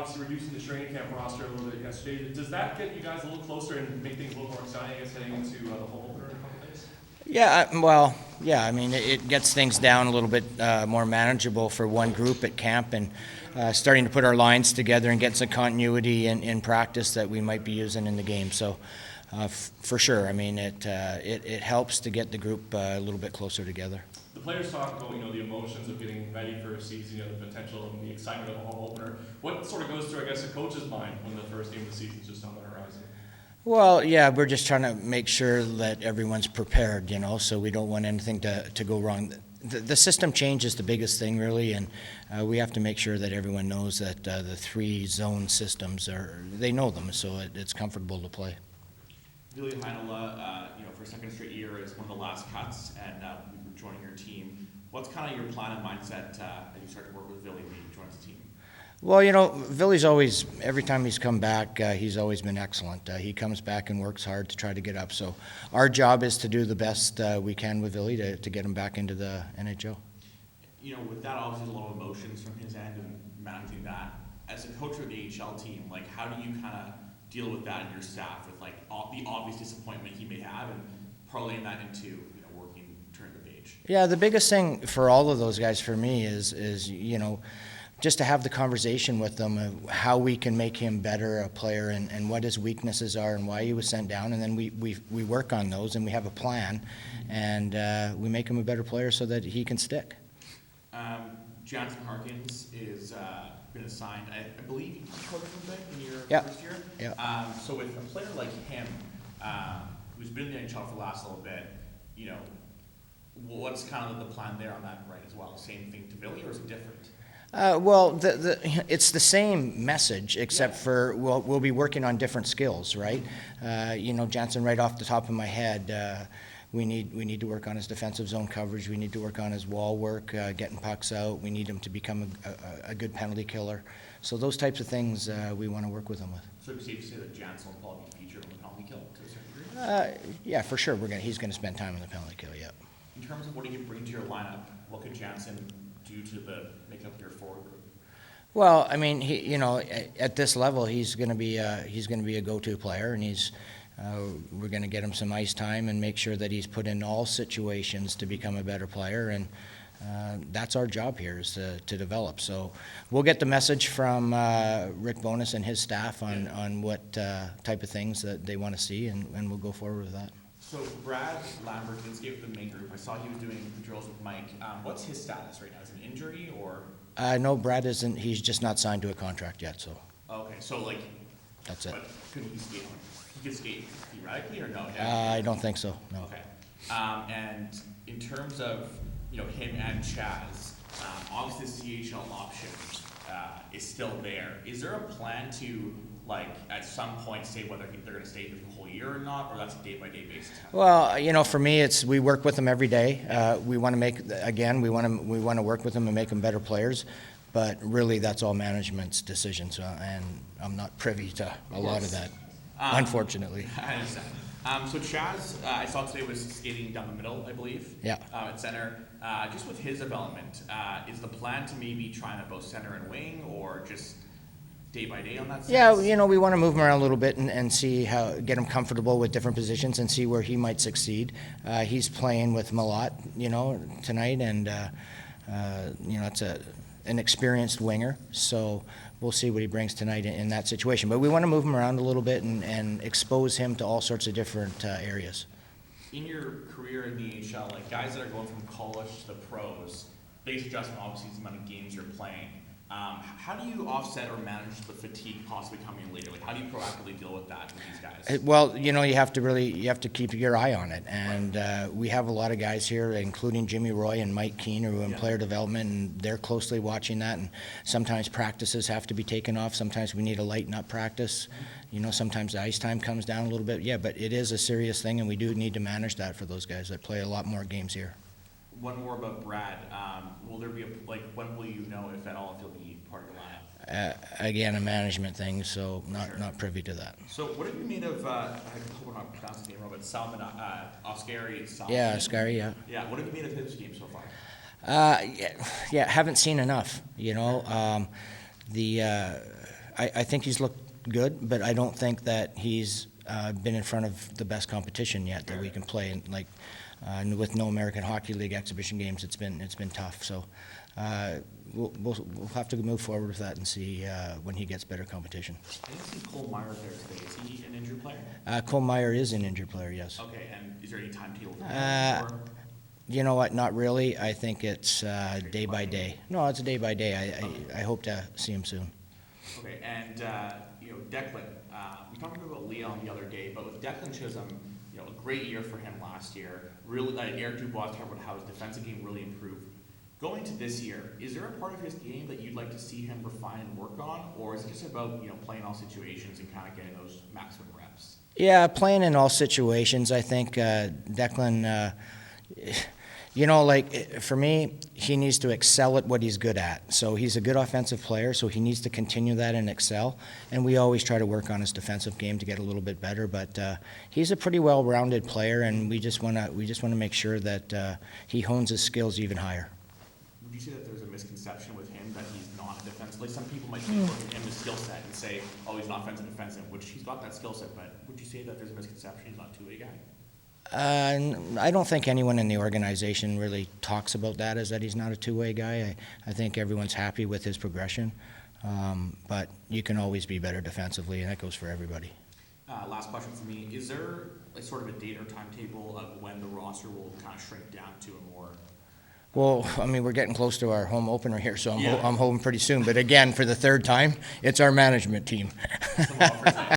obviously reducing the training camp roster a little bit yesterday. Does that get you guys a little closer and make things a little more exciting, I guess, heading into the home opener in a couple days? Yeah, I mean, it gets things down a little bit more manageable for one group at camp, and starting to put our lines together and get some continuity in practice that we might be using in the game. So, for sure, I mean, it helps to get the group a little bit closer together. The players talk about, the emotions of getting ready for a season, the potential and the excitement of a home opener. What sort of goes through, I guess, a coach's mind when the first game of the season is just on the horizon? Well, yeah, we're just trying to make sure that everyone's prepared, so we don't want anything to go wrong. The system change is the biggest thing, really, and we have to make sure that everyone knows that the 3-zone systems they know them, so it's comfortable to play. Ville Heinola, for a second straight year, is one of the last cuts, and joining your team. What's kind of your plan and mindset as you start to work with Ville when he joins the team? Well, Ville's always, every time he's come back, he's always been excellent. He comes back and works hard to try to get up. So our job is to do the best we can with Ville to get him back into the NHL. With that, obviously, a lot of emotions from his end and managing that. As a coach of the AHL team, how do you kind of deal with that in your staff, with the obvious disappointment he may have, and parlaying that into working, turning the page? Yeah, the biggest thing for all of those guys, for me, is just to have the conversation with them of how we can make him better a player, and what his weaknesses are and why he was sent down, and then we work on those, and we have a plan, and we make him a better player so that he can stick. Jansen Harkins is been assigned, I believe, you covered something in your first year? Yeah. So with a player like him, who's been in the NHL for the last little bit, what's kind of the plan there on that right as well? Same thing to Billy, or is it different? It's the same message, except for we'll be working on different skills, right? Jansen, right off the top of my head, we need to work on his defensive zone coverage. We need to work on his wall work, getting pucks out. We need him to become a good penalty killer. So those types of things we want to work with him with. So it's safe to say that Jansen will probably be featured on the penalty kill to a certain degree? Yeah, for sure. He's going to spend time on the penalty kill. Yeah. In terms of what he can bring to your lineup, what could Jansen do to make up your forward group? Well, I mean, at this level, he's going to be a go-to player, and we're going to get him some ice time and make sure that he's put in all situations to become a better player, and that's our job here, is to develop. So we'll get the message from Rick Bowness and his staff on what type of things that they want to see, and we'll go forward with that. So Brad Lambert didn't skate with the main group. I saw he was doing the drills with Mike. What's his status right now? Is it an injury or? No, Brad isn't. He's just not signed to a contract yet. So. Okay, so that's it. But couldn't he skate? He could skate theoretically, or no? I don't think so. No. Okay. And in terms of him and Chaz, obviously the CHL option is still there. Is there a plan to at some point say whether they're going to stay the whole year or not, or that's a day-by-day basis? Well, for me, we work with them every day. We want to work with them and make them better players, but really that's all management's decision. So, and I'm not privy to a lot of that, unfortunately. I understand. So Chaz, I saw today, was skating down the middle, I believe. Yeah. At center. Just with his development, is the plan to maybe try him at both center and wing, or just day by day on that sense? Yeah, we want to move him around a little bit and see get him comfortable with different positions and see where he might succeed. He's playing with Malott, tonight, and it's an experienced winger, so we'll see what he brings tonight in that situation. But we want to move him around a little bit and expose him to all sorts of different areas. In your career in the AHL, guys that are going from college to the pros, base adjustment obviously is the amount of games you're playing. How do you offset or manage the fatigue possibly coming in later? How do you proactively deal with that with these guys? Well, you have to keep your eye on it, and we have a lot of guys here, including Jimmy Roy and Mike Keane, who are in player development, and they're closely watching that. And sometimes practices have to be taken off. Sometimes we need to lighten up practice. Sometimes the ice time comes down a little bit. Yeah, but it is a serious thing, and we do need to manage that for those guys that play a lot more games here. One more about Brad. Will there be when will you know, if at all, if he'll be part of your lineup? Again, a management thing, so not privy to that. So what have you made of, I hope I'm not pronouncing his name wrong, but Salman Oskari? Yeah, Oskari, yeah. Yeah, what have you made of his game so far? Yeah, haven't seen enough, I think he's looked good, but I don't think that he's been in front of the best competition yet that we can play. And like with no American Hockey League exhibition games, it's been tough. So we'll have to move forward with that and see when he gets better competition. I didn't see Cole Meyer there today. Is he an injured player? Cole Meyer is an injured player, yes. Okay, and is there any timetable for him? Or? You know what? Not really. I think it's day by day. No, it's day by day. I hope to see him soon. Okay, and you know, Declan, we talked about Leon the other day, but with Declan Chisholm, you know, a great year for him last year. Really, Eric Dubois talked about how his defensive game really improved. Going to this year, is there a part of his game that you'd like to see him refine and work on, or is it just about, you know, playing all situations and kind of getting those maximum reps? Yeah, playing in all situations. I think Declan. You know, like, for me, he needs to excel at what he's good at. So he's a good offensive player, so he needs to continue that and excel. And we always try to work on his defensive game to get a little bit better. But he's a pretty well-rounded player, and we just want to make sure that he hones his skills even higher. Would you say that there's a misconception with him that he's not a defensive? Like, some people might look at him, his skill set, and say, oh, he's an offensive defensive, which he's got that skill set. But would you say that there's a misconception he's not a two-way guy? I don't think anyone in the organization really talks about that, as that he's not a two-way guy. I think everyone's happy with his progression, but you can always be better defensively, and that goes for everybody. Last question for me. Is there like sort of a date or timetable of when the roster will kind of shrink down to a more... Well, I mean, we're getting close to our home opener here, so Yeah. I'm hoping pretty soon. But again, for the third time, it's our management team. Some offers